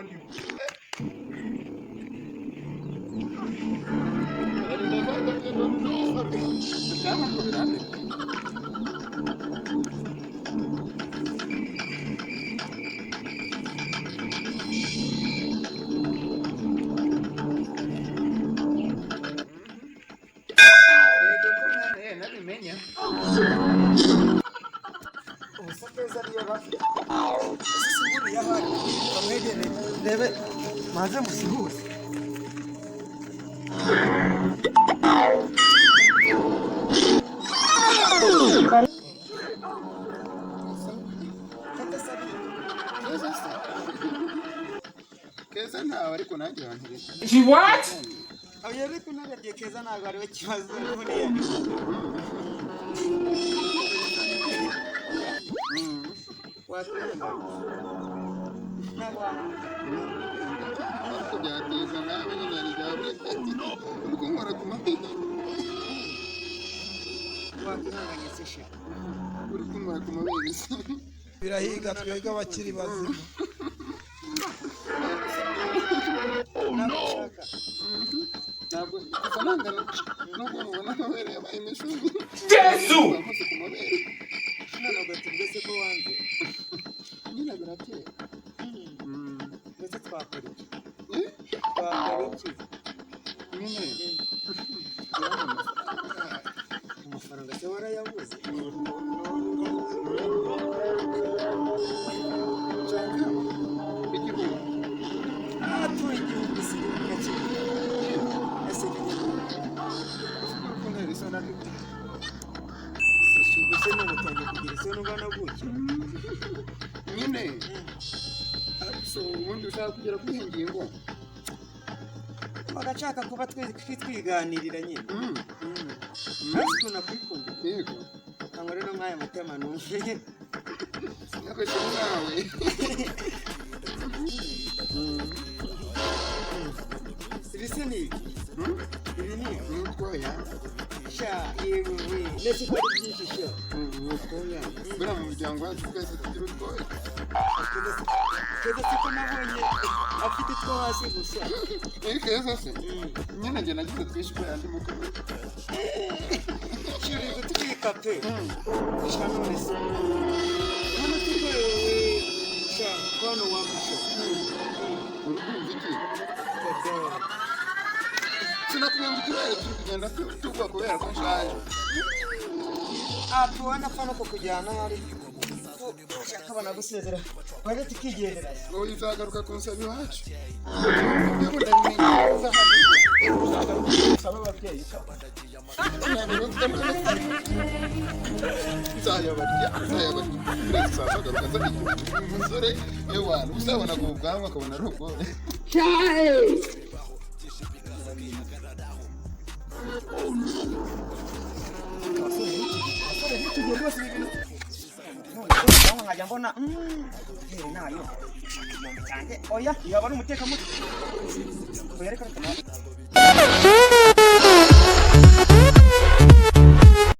ndi Deve maze musihuse Keza ntawe ariko nanjye wanteretse. She what? Oya ariko naragiye Keza ntabwo ari we kibazo buriya. Ariko byateza nawe nyine ari byawe. Uriko nkora ku mabere. Wakwihanganye se sha. Uriko nkora ku mabere se. Birahiga twega abakiri bazima. Ntabwo ifaranga nubwo mubona amabere yabaye imishuri. Yesu! None ugatubwe se ko wanze. Nyine biratera. Ndetse twakora iki? Twakora iki? Nyine. Amafaranga se warayabuze? Atuye igihugu si gake. Ese ukuntu risa na byo. Ubuse none utangiye kugira isoni ungana gutya. Nyine. So ubundi ushaka kugera kuri iyi ngingo. Bagashaka kuba twiganirira nyine. Ariko nakwikunda. Yego. Kangwa rero nk'aya matema numve. Yakoze nawe. Ibise ni ibi ni utwoya sha yewe ndetse ko ari byinshi sha utwoya bura mu muryango wacu twese tugira utwoya Keza ko nabonye afite two hasi gusa Keza se nyine njye nagize twishwe andi mukuru Shuri gutwika pe sha none se hano tukorewe sha kono wamusha Sinakumenya turere tugenda tugwa kubera ko nshaje. Tuwana fano ko kujyana hari. Ushaka bana gusezera. Bari tukigendera. Wowe uzagaruka kunsaba iwacu. Ndebo ndamenye uzagaruka saba ababyeyi. Zayabarya. Uzagaruka nzabiki. Umusore ewana uzabona ku bwanwa akabona rugore. Ngajya mbona nayo oya yaba ari umutekano oya reka